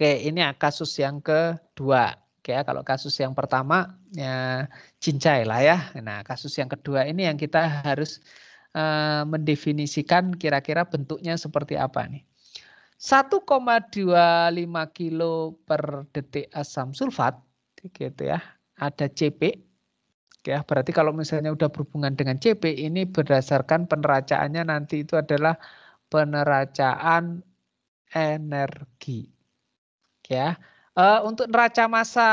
Oke, ini kasus yang kedua. Oke, kalau kasus yang pertama ya cincai lah ya. Nah, kasus yang kedua ini yang kita harus mendefinisikan kira-kira bentuknya seperti apa nih. 1,25 kilo per detik asam sulfat, gitu ya. Ada CP, ya. Berarti kalau misalnya udah berhubungan dengan CP, ini berdasarkan peneracaannya nanti itu adalah peneracaan energi, ya. Untuk neraca massa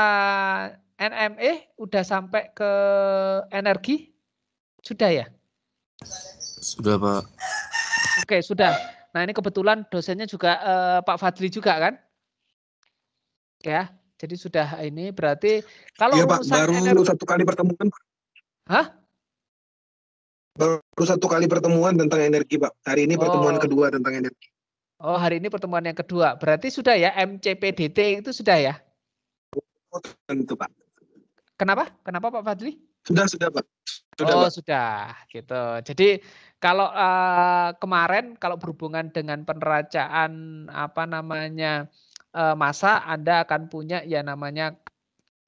NME udah sampai ke energi, sudah ya? Sudah, Pak. Oke, sudah. Nah, ini kebetulan dosennya juga Pak Fadli juga kan? Ya, jadi sudah ini berarti kalau Iya Pak, rumusan baru 1 kali pertemuan. Hah? Baru 1 kali pertemuan tentang energi Pak. Hari ini pertemuan Oh. kedua tentang energi. Oh, hari ini pertemuan yang kedua. Berarti sudah ya MCPDT itu sudah ya? Oh, tentu Pak. Kenapa? Kenapa Pak Fadli? Sudah Pak. Sudah Oh, Pak. sudah gitu. Jadi kalau kemarin kalau berhubungan dengan peneracaan apa namanya massa, Anda akan punya ya namanya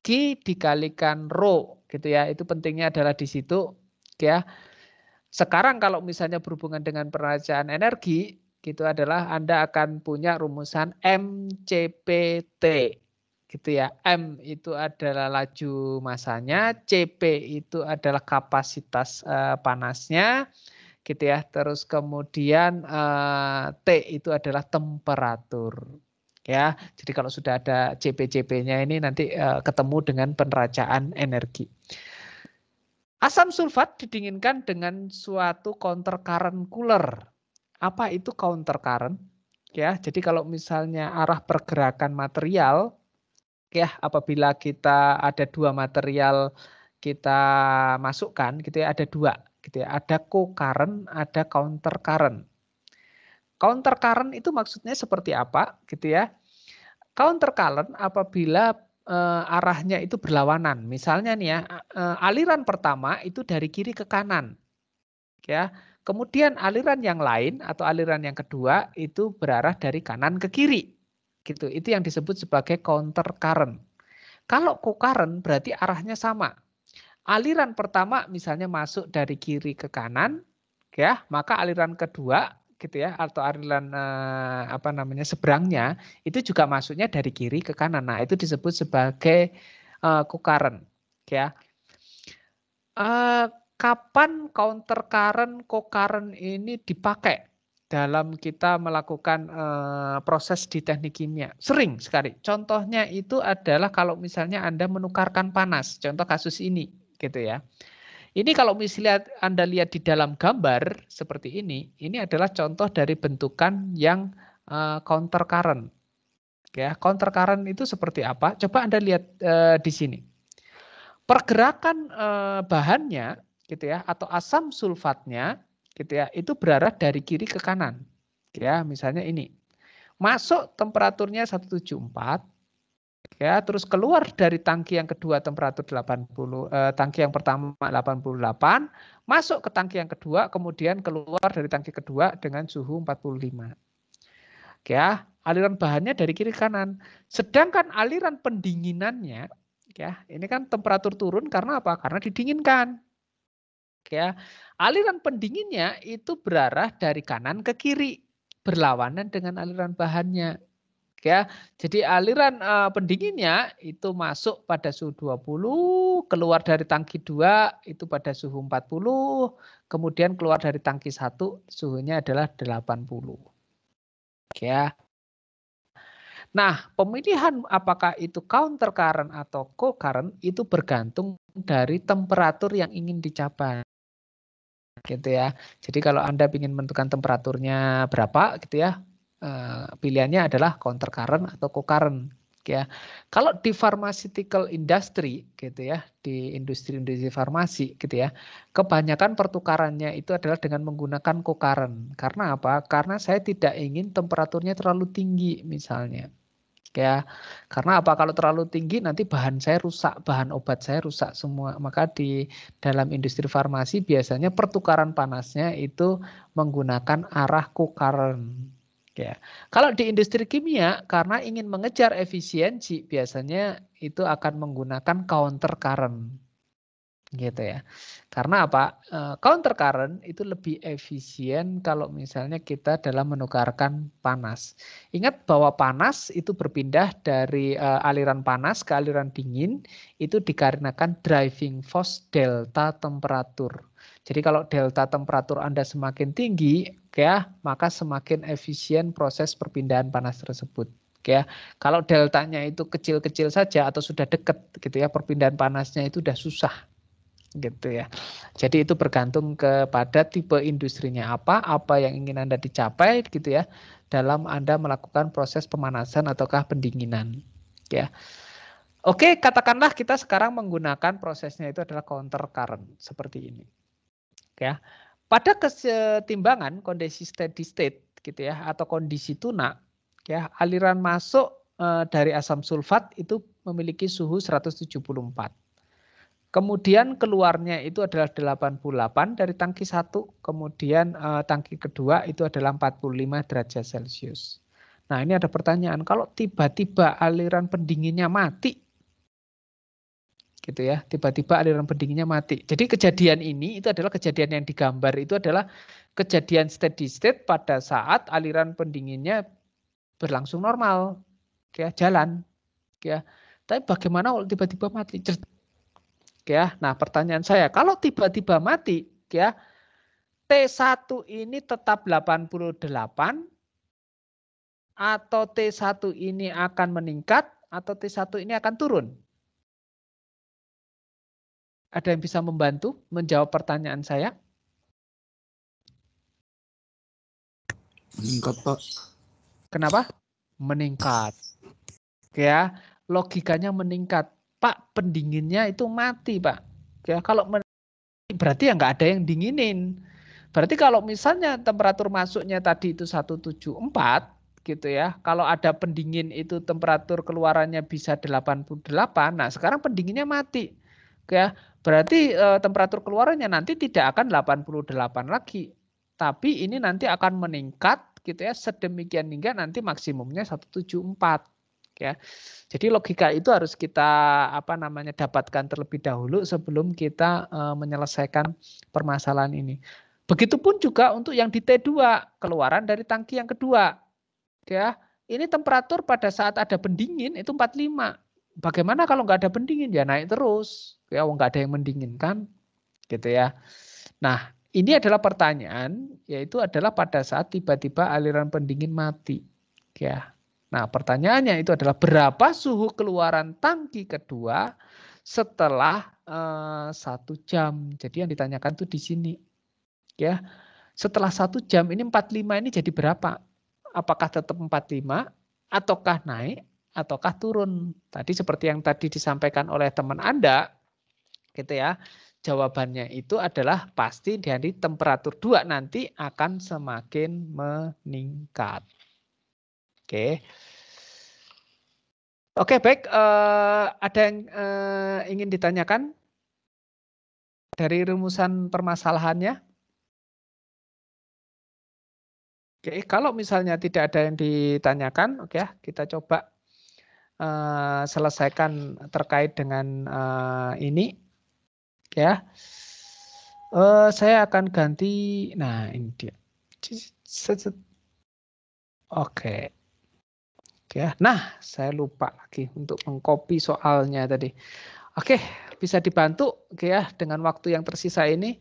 Q dikalikan rho gitu ya. Itu pentingnya adalah di situ ya. Sekarang kalau misalnya berhubungan dengan peneracaan energi gitu adalah Anda akan punya rumusan MCPT gitu ya. M itu adalah laju massanya, CP itu adalah kapasitas panasnya gitu ya. Terus kemudian T itu adalah temperatur. Ya, jadi kalau sudah ada CP-CP-nya ini nanti ketemu dengan peneracaan energi. Asam sulfat didinginkan dengan suatu counter current cooler. Apa itu counter current? Ya, jadi kalau misalnya arah pergerakan material, ya apabila kita ada dua material kita masukkan, gitu ya, ada dua, gitu ya, ada co-current, ada counter current. Counter current itu maksudnya seperti apa, gitu ya? Counter current apabila arahnya itu berlawanan. Misalnya nih ya, aliran pertama itu dari kiri ke kanan. Ya. Kemudian aliran yang lain atau aliran yang kedua itu berarah dari kanan ke kiri. Gitu. Itu yang disebut sebagai counter current. Kalau co-current berarti arahnya sama. Aliran pertama misalnya masuk dari kiri ke kanan, ya, maka aliran kedua gitu ya atau aliran apa namanya seberangnya itu juga masuknya dari kiri ke kanan. Nah, itu disebut sebagai co-current, ya. Kapan counter current, co-current ini dipakai dalam kita melakukan proses di teknik kimia? Sering sekali. Contohnya itu adalah kalau misalnya Anda menukarkan panas. Contoh kasus ini, gitu ya. Ini kalau misalnya Anda lihat di dalam gambar seperti ini adalah contoh dari bentukan yang counter current. Ya, counter current itu seperti apa? Coba Anda lihat di sini. Pergerakan bahannya gitu ya atau asam sulfatnya gitu ya itu berarah dari kiri ke kanan. Ya, misalnya ini. Masuk temperaturnya 174 ya, terus keluar dari tangki yang kedua temperatur 80 tangki yang pertama 88, masuk ke tangki yang kedua kemudian keluar dari tangki kedua dengan suhu 45. Ya, aliran bahannya dari kiri ke kanan. Sedangkan aliran pendinginannya ya, ini kan temperatur turun karena apa? Karena didinginkan. Ya. Aliran pendinginnya itu berarah dari kanan ke kiri, berlawanan dengan aliran bahannya. Ya. Jadi aliran pendinginnya itu masuk pada suhu 20, keluar dari tangki 2 itu pada suhu 40, kemudian keluar dari tangki 1 suhunya adalah 80. Ya. Nah, pemilihan apakah itu counter current atau co-current itu bergantung dari temperatur yang ingin dicapai. Gitu ya. Jadi kalau Anda ingin menentukan temperaturnya berapa gitu ya, pilihannya adalah counter current atau co-current. Ya. Kalau di pharmaceutical industry gitu ya, di industri-industri farmasi gitu ya, kebanyakan pertukarannya itu adalah dengan menggunakan co-current. Karena apa? Karena saya tidak ingin temperaturnya terlalu tinggi misalnya. Ya, karena apa? Kalau terlalu tinggi nanti bahan saya rusak, bahan obat saya rusak semua. Maka di dalam industri farmasi biasanya pertukaran panasnya itu menggunakan arah co-current. Ya. Kalau di industri kimia, karena ingin mengejar efisiensi, biasanya itu akan menggunakan counter current. Gitu ya. Karena apa? Counter current itu lebih efisien kalau misalnya kita dalam menukarkan panas. Ingat bahwa panas itu berpindah dari aliran panas ke aliran dingin itu dikarenakan driving force delta temperatur. Jadi kalau delta temperatur Anda semakin tinggi, ya, maka semakin efisien proses perpindahan panas tersebut. Ya, kalau deltanya itu kecil-kecil saja atau sudah dekat gitu ya, perpindahan panasnya itu sudah susah gitu ya. Jadi itu bergantung kepada tipe industrinya apa yang ingin Anda dicapai gitu ya dalam Anda melakukan proses pemanasan ataukah pendinginan ya. Oke, katakanlah kita sekarang menggunakan prosesnya itu adalah counter current seperti ini. Ya. Pada kesetimbangan kondisi steady state gitu ya atau kondisi tuna ya, aliran masuk dari asam sulfat itu memiliki suhu 174. Kemudian keluarnya itu adalah 88 dari tangki 1, kemudian tangki kedua itu adalah 45 derajat Celcius. Nah, ini ada pertanyaan, kalau tiba-tiba aliran pendinginnya mati, gitu ya, tiba-tiba aliran pendinginnya mati. Jadi kejadian ini itu adalah kejadian yang digambar itu adalah kejadian steady state pada saat aliran pendinginnya berlangsung normal, ya, jalan, ya. Tapi bagaimana kalau tiba-tiba mati? Ya, nah pertanyaan saya, kalau tiba-tiba mati, ya, T1 ini tetap 88 atau T1 ini akan meningkat atau T1 ini akan turun? Ada yang bisa membantu menjawab pertanyaan saya? Meningkat, Pak. Kenapa? Meningkat. Ya, logikanya meningkat. Pak, pendinginnya itu mati, Pak. Ya, kalau berarti ya nggak ada yang dinginin. Berarti kalau misalnya temperatur masuknya tadi itu 174 gitu ya. Kalau ada pendingin itu temperatur keluarannya bisa 88. Nah, sekarang pendinginnya mati. Ya, berarti temperatur keluarannya nanti tidak akan 88 lagi. Tapi ini nanti akan meningkat gitu ya sedemikian hingga nanti maksimumnya 174 ya. Jadi logika itu harus kita dapatkan terlebih dahulu sebelum kita menyelesaikan permasalahan ini. Begitupun juga untuk yang di T2, keluaran dari tangki yang kedua. Ya, ini temperatur pada saat ada pendingin itu 45. Bagaimana kalau nggak ada pendingin? Ya naik terus. Ya, nggak ada yang mendinginkan, gitu ya. Nah, ini adalah pertanyaan, yaitu adalah pada saat tiba-tiba aliran pendingin mati. Ya. Nah, pertanyaannya itu adalah berapa suhu keluaran tangki kedua setelah 1 jam. Jadi yang ditanyakan tuh di sini. Ya, setelah 1 jam ini 45 ini jadi berapa? Apakah tetap 45 ataukah naik ataukah turun? Tadi seperti yang tadi disampaikan oleh teman Anda, gitu ya. Jawabannya itu adalah pasti dari temperatur 2 nanti akan semakin meningkat. Oke. Oke, baik. Ada yang ingin ditanyakan dari rumusan permasalahannya? Oke, kalau misalnya tidak ada yang ditanyakan, oke ya, kita coba selesaikan terkait dengan ini, ya. Saya akan ganti. Nah, ini dia. Oke. Ya, nah saya lupa lagi untuk mengcopy soalnya tadi. Oke, bisa dibantu oke ya dengan waktu yang tersisa ini.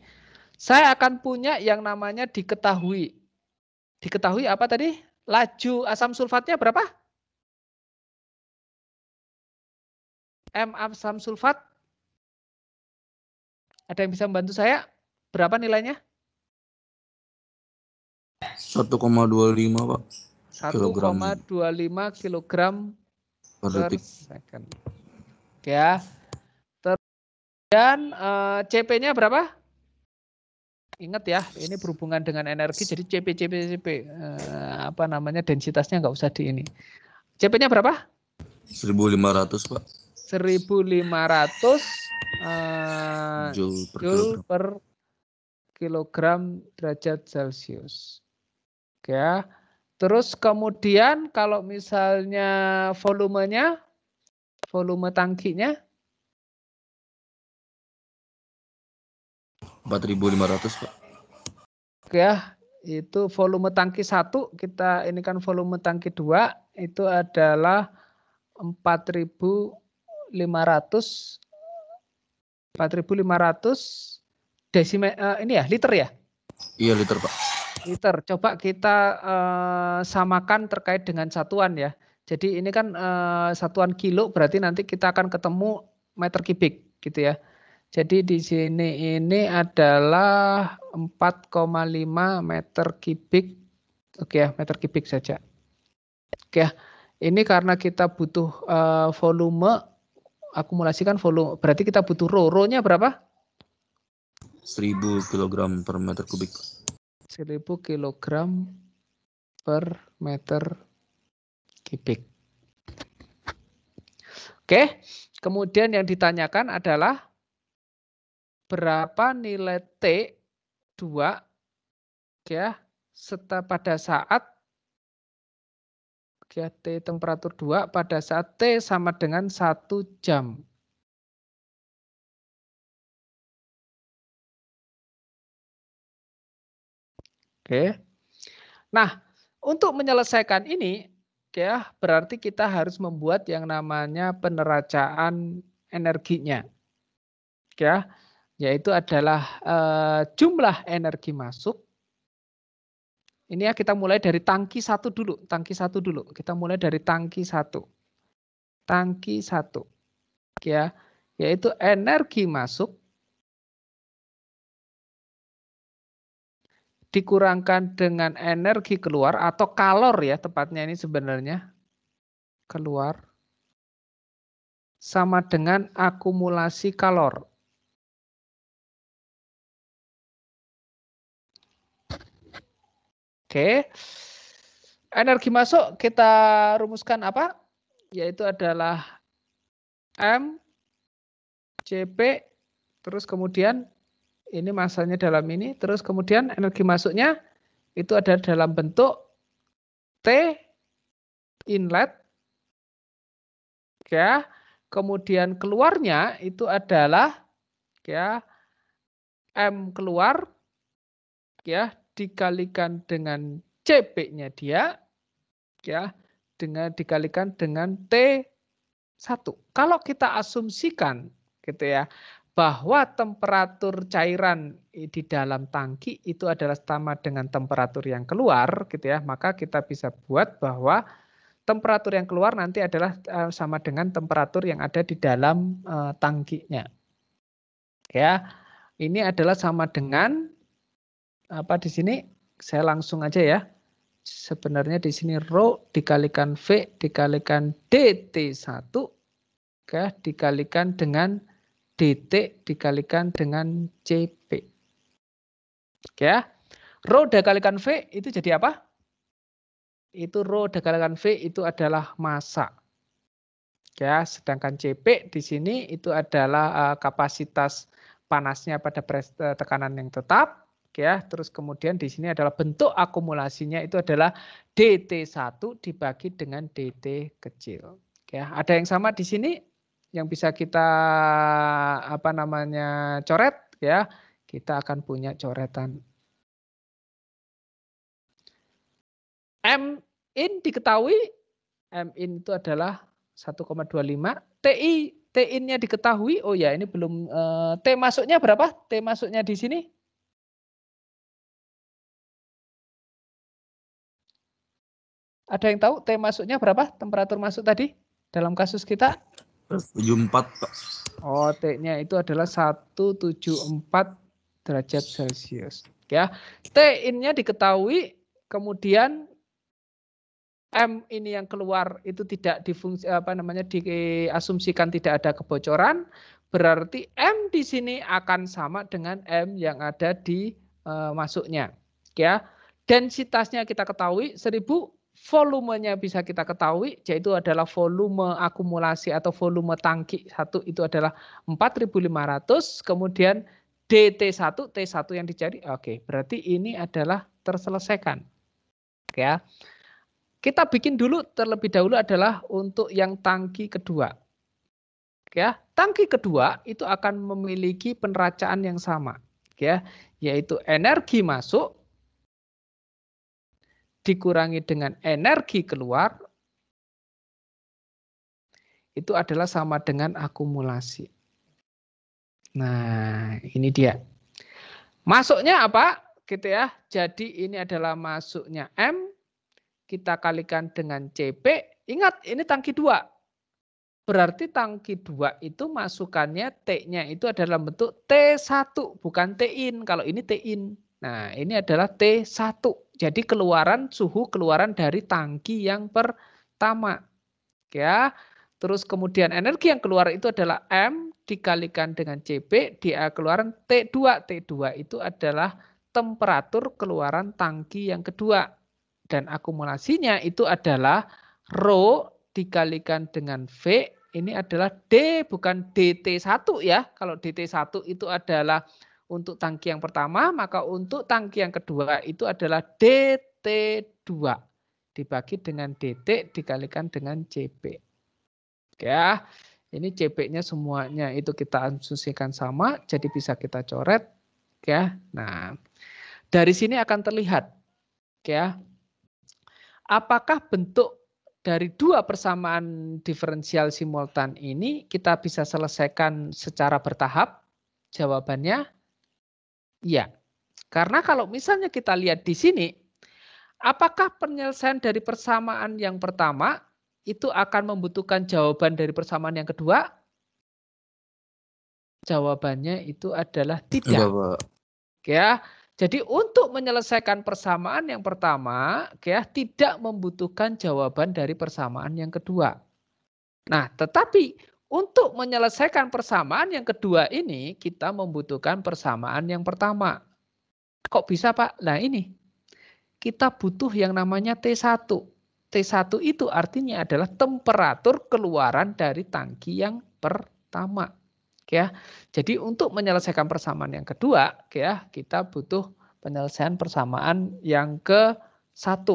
Saya akan punya yang namanya diketahui. Diketahui apa tadi? Laju asam sulfatnya berapa? M asam sulfat. Ada yang bisa membantu saya? Berapa nilainya? 1,25, Pak. Kilogram 1,25 kilogram per per detik. second. Ya. Dan CP-nya berapa? Ingat ya, ini berhubungan dengan energi, jadi CP. Densitasnya nggak usah di ini. CP-nya berapa? 1.500, Pak. 1.500 Joule per Joule kilogram. per kilogram derajat Celcius. Oke ya. Terus kemudian kalau misalnya volumenya, volume tangkinya 4.500 Pak. ya, itu volume tangki 1, kita ini kan volume tangki 2 itu adalah 4.500 desimeter ini ya, liter ya? Iya, liter Pak. Liter. Coba kita samakan terkait dengan satuan ya. Jadi ini kan satuan kilo, berarti nanti kita akan ketemu meter kubik gitu ya. Jadi di sini ini adalah 4,5 meter kubik. Oke ya, meter kubik saja. Oke ya. Ini karena kita butuh volume, akumulasikan volume, berarti kita butuh Rho-nya berapa? 1000 kg per meter kubik. 1000 kg per meter kubik. Oke, kemudian yang ditanyakan adalah berapa nilai T2 ya pada saat ya, T temperatur 2 pada saat T sama dengan 1 jam. Oke. Nah, untuk menyelesaikan ini ya berarti kita harus membuat yang namanya peneracaan energinya. Ya, yaitu adalah jumlah energi masuk. Ini ya kita mulai dari tangki 1 dulu, tangki 1 dulu. Kita mulai dari tangki 1. Tangki 1. Ya, yaitu energi masuk dikurangkan dengan energi keluar atau kalor ya tepatnya ini sebenarnya. Keluar sama dengan akumulasi kalor. Oke. Energi masuk kita rumuskan apa? Yaitu adalah M CP terus kemudian ini masanya dalam ini terus kemudian energi masuknya itu ada dalam bentuk T inlet ya. Kemudian keluarnya itu adalah ya M keluar ya dikalikan dengan CP-nya dia ya dengan dikalikan dengan T1. Kalau kita asumsikan gitu ya bahwa temperatur cairan di dalam tangki itu adalah sama dengan temperatur yang keluar gitu ya, maka kita bisa buat bahwa temperatur yang keluar nanti adalah sama dengan temperatur yang ada di dalam tangkinya. Ya. Ini adalah sama dengan apa di sini? Saya langsung aja ya. Sebenarnya di sini Rho dikalikan V dikalikan DT1 ya, dikalikan dengan DT dikalikan dengan CP. Ya. Rho dikalikan V itu jadi apa? Itu Rho dikalikan V itu adalah massa. Ya, sedangkan CP di sini itu adalah kapasitas panasnya pada tekanan yang tetap. Ya, terus kemudian di sini adalah bentuk akumulasinya itu adalah DT1 dibagi dengan DT kecil. Ya, ada yang sama di sini yang bisa kita apa namanya coret ya. Kita akan punya coretan. M in diketahui M in itu adalah 1,25. T in-nya diketahui. Oh ya, ini belum T masuknya berapa? T masuknya di sini ada yang tahu T masuknya berapa? Temperatur masuk tadi dalam kasus kita? 74, Pak. Oh, T-nya itu adalah 174 derajat Celcius. Ya. T in-nya diketahui, kemudian M ini yang keluar itu tidak difungsi apa namanya diasumsikan tidak ada kebocoran, berarti M di sini akan sama dengan M yang ada di masuknya. Ya. Densitasnya kita ketahui 1000, volumenya bisa kita ketahui yaitu adalah volume akumulasi atau volume tangki 1 itu adalah 4.500, kemudian DT1 T1 yang dicari. Oke, berarti ini adalah terselesaikan. Ya. Kita bikin dulu terlebih dahulu adalah untuk yang tangki kedua. Ya, tangki kedua itu akan memiliki penracaan yang sama, ya, yaitu energi masuk dikurangi dengan energi keluar itu adalah sama dengan akumulasi. Nah, ini dia. Masuknya apa? Gitu ya. Jadi ini adalah masuknya M, kita kalikan dengan CP. Ingat, ini tangki 2. Berarti tangki 2 itu masukannya T-nya itu adalah bentuk T1, bukan T-in. Kalau ini T-in. Nah, ini adalah T1. Jadi keluaran suhu keluaran dari tangki yang pertama. Ya. Terus kemudian energi yang keluar itu adalah M dikalikan dengan CP, dia keluaran T2. T2 itu adalah temperatur keluaran tangki yang kedua. Dan akumulasinya itu adalah Rho dikalikan dengan V, ini adalah D bukan DT1 ya. Kalau DT1 itu adalah untuk tangki yang pertama, maka untuk tangki yang kedua itu adalah DT2 dibagi dengan DT dikalikan dengan CP. Ya, ini CP-nya semuanya itu kita asumsikan sama, jadi bisa kita coret. Ya, nah dari sini akan terlihat, ya, apakah bentuk dari dua persamaan diferensial simultan ini kita bisa selesaikan secara bertahap? Jawabannya iya. Karena kalau misalnya kita lihat di sini, apakah penyelesaian dari persamaan yang pertama itu akan membutuhkan jawaban dari persamaan yang kedua? Jawabannya itu adalah tidak. Enggak, Pak. Ya. Jadi untuk menyelesaikan persamaan yang pertama, ya, tidak membutuhkan jawaban dari persamaan yang kedua. Nah, tetapi untuk menyelesaikan persamaan yang kedua ini, kita membutuhkan persamaan yang pertama. Kok bisa, Pak? Nah ini, kita butuh yang namanya T1. T1 itu artinya adalah temperatur keluaran dari tangki yang pertama. Ya, jadi untuk menyelesaikan persamaan yang kedua, ya, kita butuh penyelesaian persamaan yang ke-1.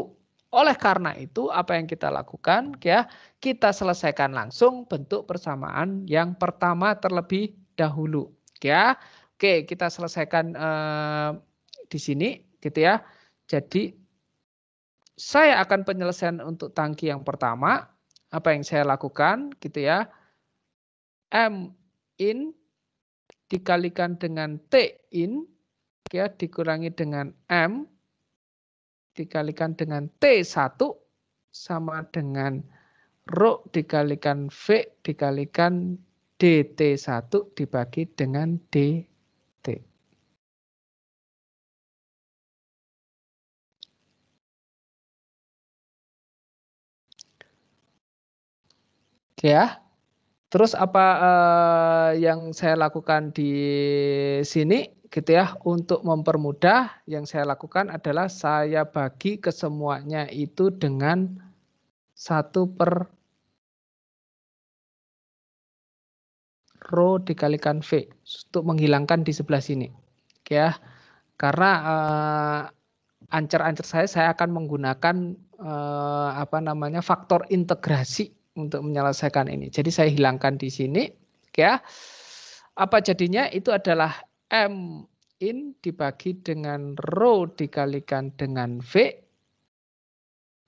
Oleh karena itu, apa yang kita lakukan, ya, kita selesaikan langsung bentuk persamaan yang pertama terlebih dahulu. Ya, oke, kita selesaikan di sini, gitu ya. Jadi saya akan penyelesaian untuk tangki yang pertama. Apa yang saya lakukan, gitu ya? M in dikalikan dengan T in, ya, dikurangi dengan M dikalikan dengan T1 sama dengan Rho dikalikan V dikalikan DT1 dibagi dengan DT. Ya. Terus apa yang saya lakukan di sini, gitu ya, untuk mempermudah yang saya lakukan adalah saya bagi ke semuanya itu dengan 1/Rho dikalikan V untuk menghilangkan di sebelah sini, ya. Karena ancer-ancer saya akan menggunakan apa namanya faktor integrasi untuk menyelesaikan ini. Jadi saya hilangkan di sini, ya. Apa jadinya? Itu adalah M in dibagi dengan Rho dikalikan dengan V,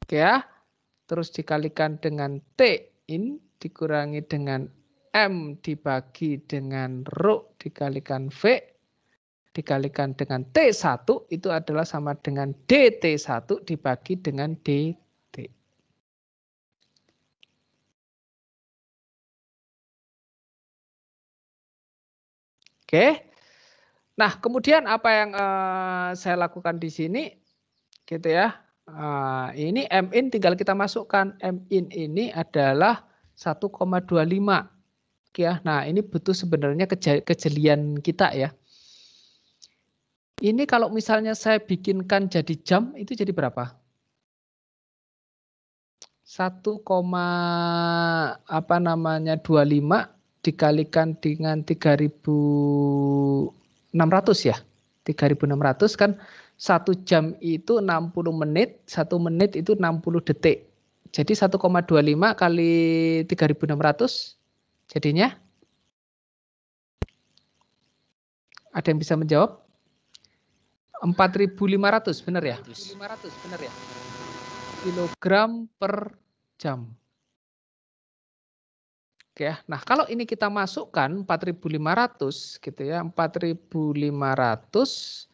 ya. Terus dikalikan dengan T in dikurangi dengan M dibagi dengan Rho dikalikan V dikalikan dengan T1 itu adalah sama dengan DT1 dibagi dengan DT. Oke. Nah, kemudian apa yang saya lakukan di sini, gitu ya. Ini M in tinggal kita masukkan. M in ini adalah 1,25. Ya, nah ini butuh sebenarnya kejelian kita ya. Ini kalau misalnya saya bikinkan jadi jam itu jadi berapa? 1,25 dikalikan dengan 3.600 ya. 3.600 kan 1 jam itu 60 menit, 1 menit itu 60 detik. Jadi 1,25 kali 3.600 jadinya? Ada yang bisa menjawab? 4.500, benar ya? 4.500, benar ya? Kilogram per jam. Oke ya. Nah, kalau ini kita masukkan 4.500 gitu ya. 4.500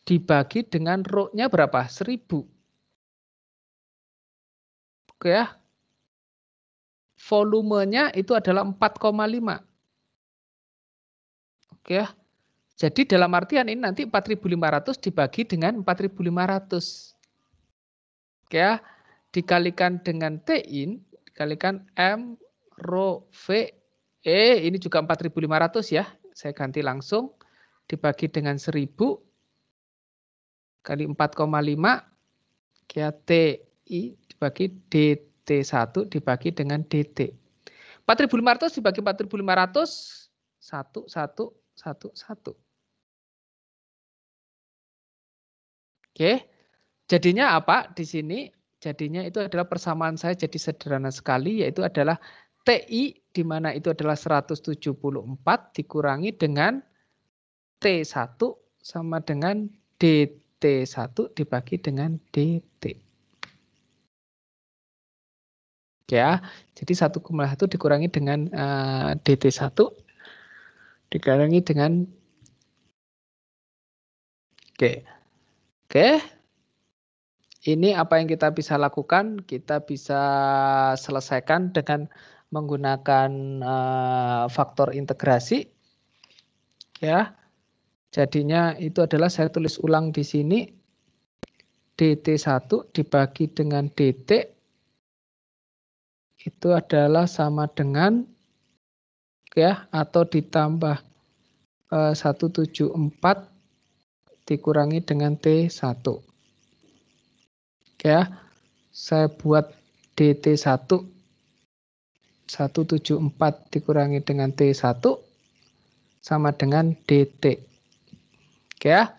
dibagi dengan rho-nya berapa? 1.000. Oke ya. Volumenya itu adalah 4,5. Oke ya. Jadi dalam artian ini nanti 4.500 dibagi dengan 4.500. Oke ya. Dikalikan dengan T-in, dikalikan M, rho, V, E, ini juga 4.500 ya. Saya ganti langsung. Dibagi dengan 1.000 kali 4,5. Ya, TI dibagi DT1 dibagi dengan DT. 4.500 dibagi 4.500, 1, 1, 1, 1. Oke, jadinya apa di sini? Jadinya itu adalah persamaan saya jadi sederhana sekali, yaitu adalah TI, di mana itu adalah 174 dikurangi dengan T1 sama dengan DT1 dibagi dengan DT. Ya, jadi 1,1 dikurangi dengan DT1 dikurangi dengan Oke. Ini apa yang kita bisa lakukan? Kita bisa selesaikan dengan menggunakan faktor integrasi. Ya. Jadinya itu adalah saya tulis ulang di sini DT1 dibagi dengan DT itu adalah sama dengan ya atau ditambah 174 dikurangi dengan T1. Ya, saya buat DT1 174 dikurangi dengan T1 sama dengan DT. Oke ya.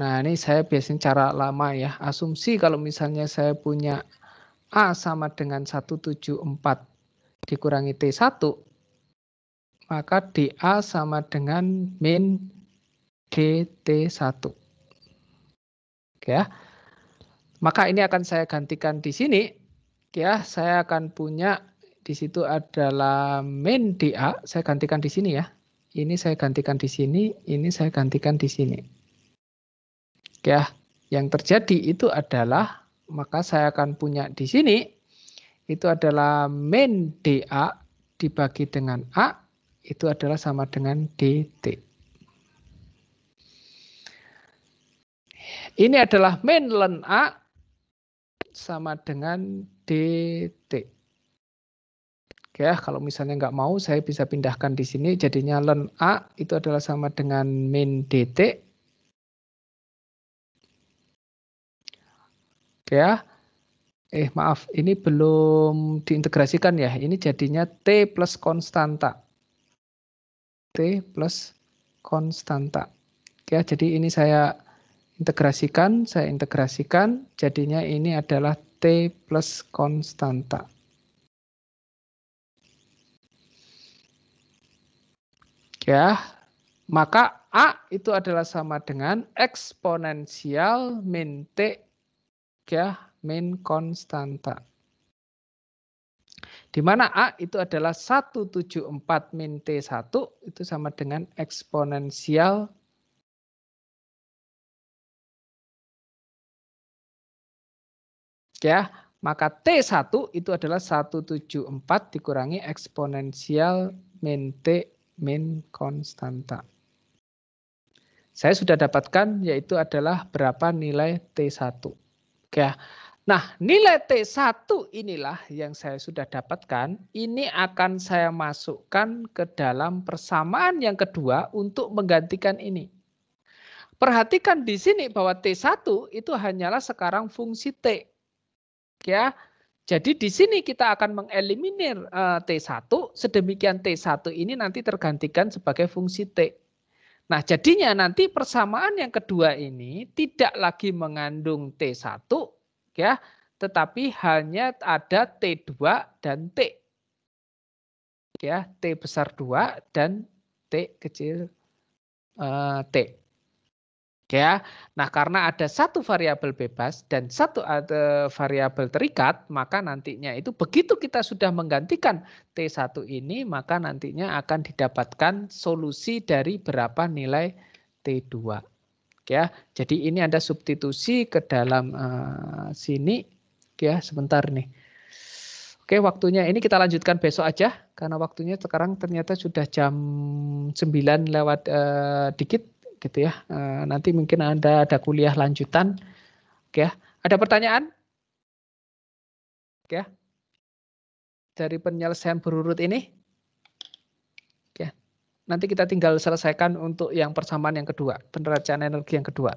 Nah, ini saya biasanya cara lama ya. Asumsi kalau misalnya saya punya A sama dengan 174 dikurangi T1, maka DA sama dengan min DT1. Oke ya. Maka ini akan saya gantikan di sini. Ya, saya akan punya di situ adalah min DA, saya gantikan di sini ya. Ini saya gantikan di sini, ini saya gantikan di sini. Ya, yang terjadi itu adalah maka saya akan punya di sini itu adalah min DA dibagi dengan A itu adalah sama dengan DT. Ini adalah min ln A sama dengan DT. Oke ya, kalau misalnya nggak mau saya bisa pindahkan di sini jadinya ln A itu adalah sama dengan min DT. Oke ya. Maaf, ini belum diintegrasikan ya. Ini jadinya T plus konstanta. T plus konstanta. Oke ya, jadi ini saya integrasikan, jadinya ini adalah T plus konstanta. Ya, maka A itu adalah sama dengan eksponensial min T, ya, min konstanta. Di mana A itu adalah 174 min T1 itu sama dengan eksponensial ya, maka T1 itu adalah 174 dikurangi eksponensial min T min konstanta. Saya sudah dapatkan yaitu adalah berapa nilai T1. Oke. Nah, nilai T1 inilah yang saya sudah dapatkan. Ini akan saya masukkan ke dalam persamaan yang kedua untuk menggantikan ini. Perhatikan di sini bahwa T1 itu hanyalah sekarang fungsi T. Ya. Jadi di sini kita akan mengeliminir T1, sedemikian T1 ini nanti tergantikan sebagai fungsi T. Nah, jadinya nanti persamaan yang kedua ini tidak lagi mengandung T1, ya, tetapi hanya ada T2 dan T. Ya, T besar 2 dan T kecil T. Ya, nah karena ada satu variabel bebas dan satu ada variabel terikat, maka nantinya itu begitu kita sudah menggantikan T1 ini, maka nantinya akan didapatkan solusi dari berapa nilai T2. Ya, jadi ini ada substitusi ke dalam sini. Ya, sebentar nih. Oke, waktunya ini kita lanjutkan besok aja karena waktunya sekarang ternyata sudah jam 9 lewat dikit gitu ya. Nanti mungkin Anda ada kuliah lanjutan. Oke ya. Ada pertanyaan? Oke ya. Dari penyelesaian berurut ini? Oke. Nanti kita tinggal selesaikan untuk yang persamaan yang kedua, peneracan energi yang kedua.